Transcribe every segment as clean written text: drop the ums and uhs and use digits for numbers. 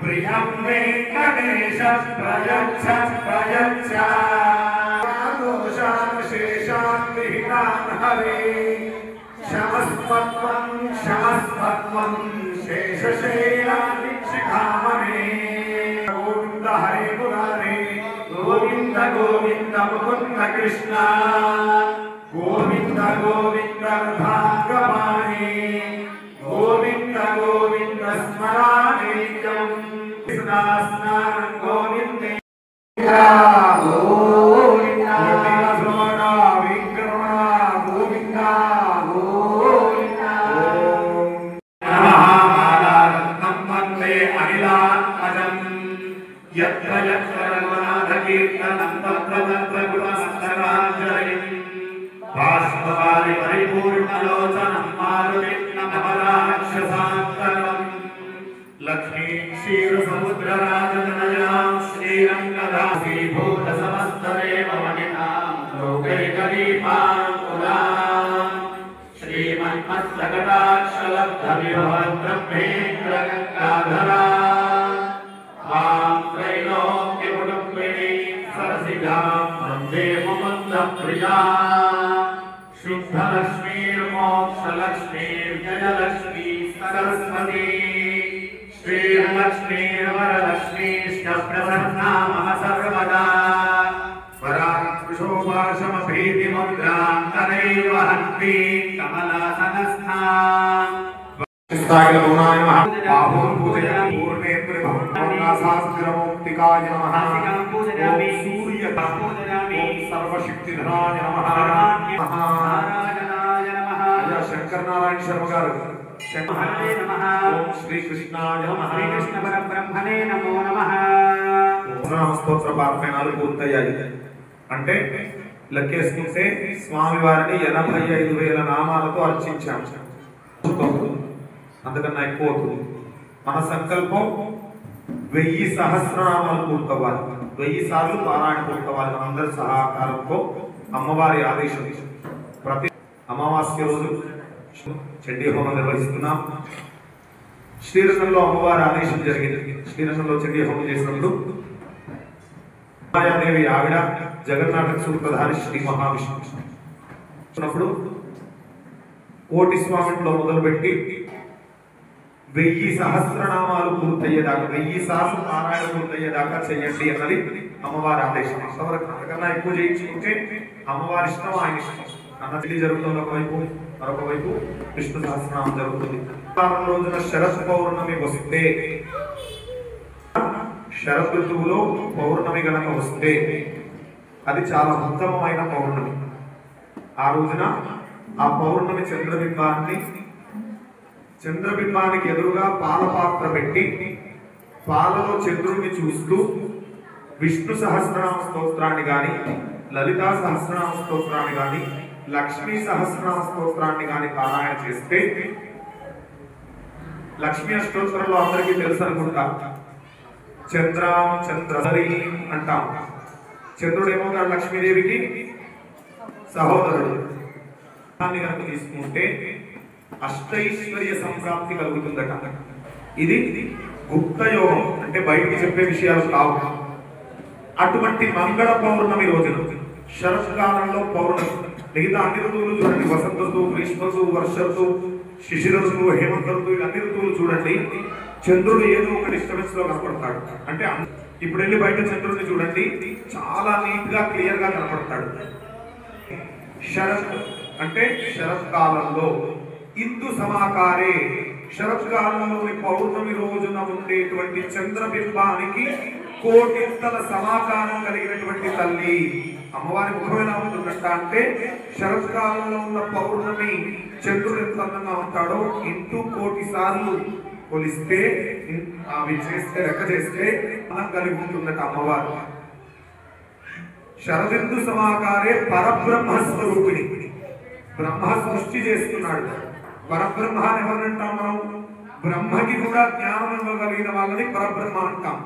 प्रियं वेंकटेश प्रयच्छ प्रयच्छ दोषान् शेषान् विहितान् हरे क्षमस्त्वं क्षमस्त्वं शेषशैलादिशिखामणे गोविन्द हरे मुरारे गोविन्द गोविन्द मुकुन्द कृष्ण गोविन्द गोविन्द भागवाने गोविन्द गोविन्द स्मरामि स्नान गोविंदे गोविंद श्रवण विक्रमण गोविंद गोविंद महामालारत्नं वन्दे अनिलात्मजं यत्र यत्र रघुनाथकीर्तनं तत्र तत्र गुणमस्तकाञ्जलिं बाष्पवारि परिपूर्णलोचनं मारुतिं नमराक्षसान्तकम् लक्ष्मी क्षीर समुद्र राजनयां श्रीरंगदासी भूत समस्तदेव वनितां लोकैकदीपां पुरां श्रीमन्मस्तकटाक्षलब्धविभव ब्रह्मेन्द्र गंगाधरा मां त्रैलोक्यकुटुम्बिनीं सरसिजां वन्दे मुकुन्दप्रियां शुद्धलक्ष्मीर्मोक्षलक्ष्मीर्जयलक्ष्मी सरस्वती श्रीलक्ष्मी वरलक्ष्मीश्च प्रसन्ना मम सर्वदा वराक्षोभाषमभीतिमुद्रां तदैव हन्ति कमलासनस्थां स्थाय गुणाय नमः बाहुं पूजयामि पूर्णेन्द्रे भवन्नासास्तिरमुक्तिकाय नमः पूजयामि सूर्यता पूजयामि सर्वशक्तिधराय नमः नारायणाय नमः शंकर नारायण शर्मा गारू हरे नमः ओम श्री कृष्णाय नमः श्री कृष्ण परब्रह्मणे नमो नमः नाम स्तोत्र పారాయణాలు పూర్తయ్యాయి అంటే లెక్కేసుకుంటే స్వామి వారిని 85000 నామాలతో అర్చించాం అందుకన్నా ఎక్కువ మన సంకల్పం 1000 సహస్రనామాలు పూర్తవ్వాలి 1000 సార్లు పారాయణ పూర్తవ్వాలి మనందరి సహకారంతో అమ్మవారి ఆదేశం ప్రతి అమావాస్య రోజు చండీ హోమం నిర్వహిస్తున్నాం శ్రీరంగంలో అమ్మవారి ఆదేశం జరిగింది శ్రీరంగంలో చండీ హోమం చేసినప్పుడు మాయాదేవి ఆవిడ జగన్నాటక సూత్రధారి శ్రీ మహావిష్ణువు కోటి స్వామిలో మొదలుపెట్టి 1000 సహస్రనామాలు పూర్తయ్యేదాకా 1000 సార్లు పారాయణ పూర్తయ్యేదాకా చేయండి అన్నది అమ్మవారి ఆదేశం అంతకన్నా ఎక్కువ చేయించుకుంటే అమ్మవారి ఇష్టం ఆయన ఇష్టం అన్నది జరుగుతుంది ఒకవైపు మరొక వైపు విష్ణు సహస్రనామం జరుగుతుంది రోజున శరత్ పౌర్ణమి వస్తే శరత్ ఋతువులో పౌర్ణమి గనక వస్తే అది చాలా ఉత్తమమైన పౌర్ణమి ఆ రోజున ఆ పౌర్ణమి చంద్రబింబానికి ఎదురుగా పాల పాత్ర పెట్టి పాలలో చంద్రుడిని చూస్తూ విష్ణు సహస్రనామ స్తోత్రాన్ని గాని లలితా సహస్రనామ స్తోత్రాన్ని గాని లక్ష్మీ సహస్రనామ స్తోత్రాన్ని గాని పారాయణ చేస్తే లక్ష్మీ అష్టోత్తరంలో అందరికీ తెలుసు అనుకుంటా చంద్రాం చంద్రహరి అంటాం చంద్రుడు ఏమవుతాడు లక్ష్మీదేవికి సహోదరుడు దాన్ని కనుక తీసుకుంటే అష్టైశ్వర్య సంప్రాప్తి కలుగుతుందట ఇది గుప్తయోగం అంటే బయటికి చెప్పే విషయాలు కావు. అటువంటి మంగళ పౌర్ణమి రోజున శరత్కాలంలో పౌర్ణమి, మిగతా అన్ని ఋతువులు చూడండి, వసంత ఋతువు, గ్రీష్మ ఋతువు, వర్ష ఋతువు, శిశిర ఋతువు, హేమంత ఋతువు, అన్ని ఋతువులు చూడండి, చంద్రుడు ఏదో ఒక డిస్టర్బెన్స్ లో కనపడతాడు. అంటే ఇప్పుడు వెళ్ళి బయట చంద్రుడిని చూడండి, చాలా నీట్ గా క్లియర్ గా కనపడతాడు. శరత్ అంటే శరత్కాలంలో ఇందు సమాకారే, శరత్కాలంలోని పౌర్ణమి రోజున ఉండేటువంటి చంద్రబింబానికి కోటింతల సమాకారం కలిగినటువంటి తల్లి అమ్మవారి ముఖం ఎలా ఉంటుందంట అంటే, శరత్కాలంలో ఉన్న పౌర్ణమి చంద్రుడు ఎంత అందంగా ఉంటాడో ఇంటూ 1,000,000 సార్లు కొలిస్తే, అవి చేస్తే, లెక్క చేస్తే మనం కలిగి ఉంటుందట అమ్మవారు. శరదిందు సమాకారే పరబ్రహ్మ స్వరూపిణి, బ్రహ్మ సృష్టి చేస్తున్నాడు. పరబ్రహ్మ అని ఎవరంటాం మనం? బ్రహ్మకి కూడా జ్ఞానం ఇవ్వగలిగిన వాళ్ళని పరబ్రహ్మ అంటాం.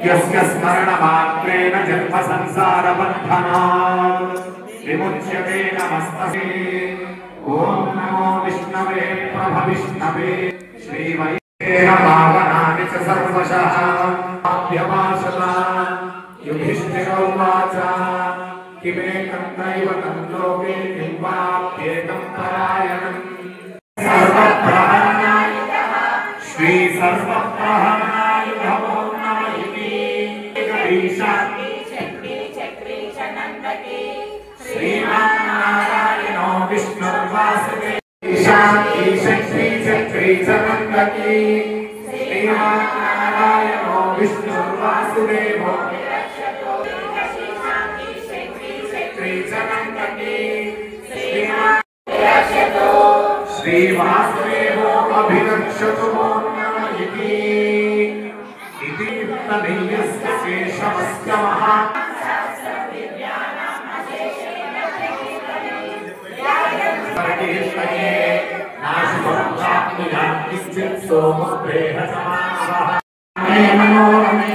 యస్య స్మరణ మాత్రేణ జన్మ సంసార బంధనాత్ విముచ్యతే నమస్తతే. ఓం నమో విష్ణవే ప్రభ విష్ణవే శ్రీవైదేన భావనాని చ సర్వశః అభ్యవాసనా. యుధిష్ఠిరోవాచ కిమేకం దైవతం లోకే కిం వాప్యేకం పరాయణం. సర్వప్రహరణాయుధః శ్రీ సర్వప్రహరణాయుధో నమ ఇతి. గణేశాది చక్రీ చక్రీ చనందకి శ్రీమన్నారాయణో విష్ణుర్వాసుదేవ. శాంతి చక్రీ చక్రీ చనందకి శ్రీమన్నారాయణో విష్ణుర్వాసుదేవ. శ్రీవాసుదేవో అభిరక్షతు నమ ఇతి. ఇతి యుక్తమేయస్య శేషమస్య మహా పరికీర్తయే నాశుభం ప్రాప్నుయాత్ సోమప్రేహ సమానః. మనోరమే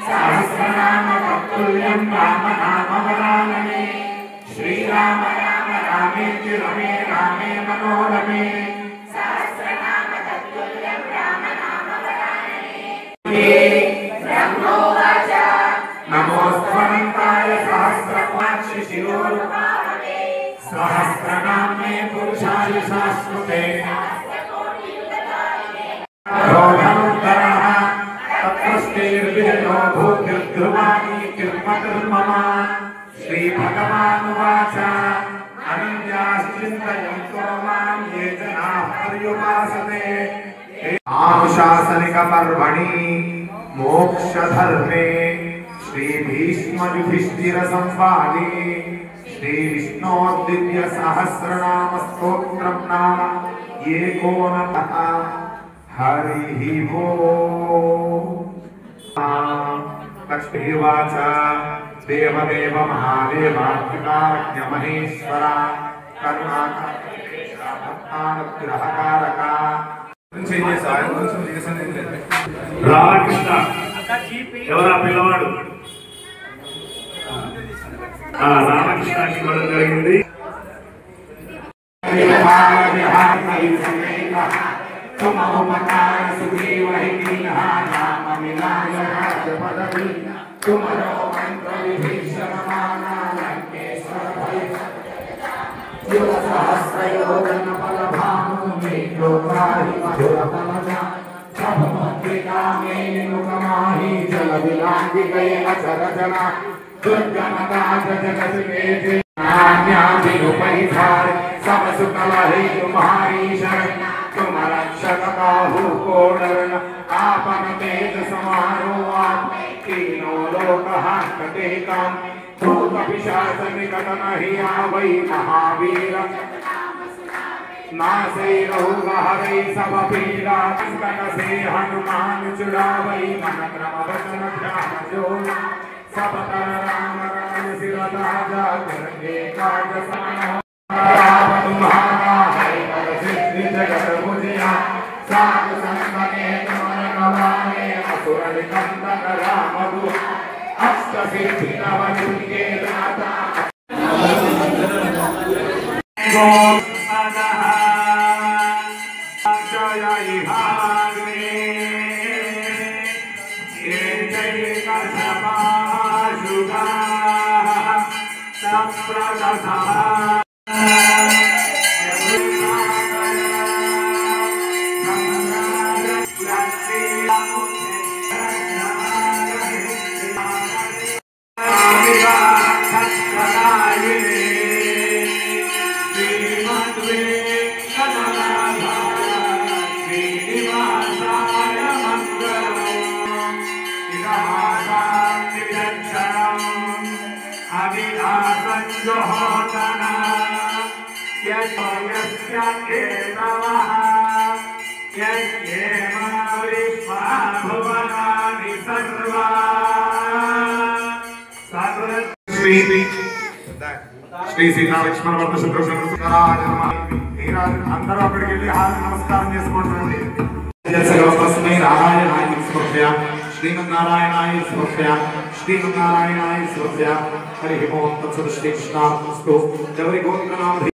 సహస్రనామ తత్తుల్యం రామ నామ వరాననే. శ్రీరామ రామ రామేతి రమే రామే మనోరమే సహస్రనామ తత్తుల్యం రామ నామ వరాననే. బ్రహ్మోవాచ నమోస్త్వనంతాయ సహస్రవాక్షి శిరోరూపావే సహస్రనామే పురుషాయ శాశ్వతే. రోధనుత్తరః తత్రస్తేర్విజయో భూతిర్ధ్రువాణి కిర్మకర్మమ. శ్రీ భగవానువాచ అనన్యాశ్చింతయంతో మాం ఏ జనాః పర్యుపాసతే. ఆనుశాసనిక పర్వణి మోక్షధర్మే శ్రీ భీష్మ యుధిష్ఠిర సంవాదే శ్రీ విష్ణోర్దివ్య సహస్రనామ స్తోత్రం నామ ఏకోనతః. హరి ఓం. లక్ష్మీవాచ దేవదేవ మహాదేవాగ్నికారజ్ఞ మహేశ్వర కరుణాకరగ్రహకారక. రామకృష్ణ ఎవరా పిల్లవాడు? రామకృష్ణకి ఇవ్వడం జరిగింది. महावीर नासैरहुहरै सबपीरा संकट से हनुमान छुड़ावै मन क्रम वचन ध्यान जो सब कर राम राम सिर ताजा करके काज समान तुम्हारा है पर सिद्धि जगत बुझिया साधु संत ने तुम गवाए असुर निकंदन राम दू अष्ट सिद्धि नव दुर्गे दाता जय శ్రీ సీతా లక్ష్మణ వర్త అందరూ అక్కడికి వెళ్ళి నమస్కారం చేసుకోండి. శ్రీమన్నారాయణాయ శ్రీమన్నారాయణాయ హరి ఓం తత్సత్ శ్రీ కృష్ణార్పణమస్తు. ఎవరి గోత్రనామ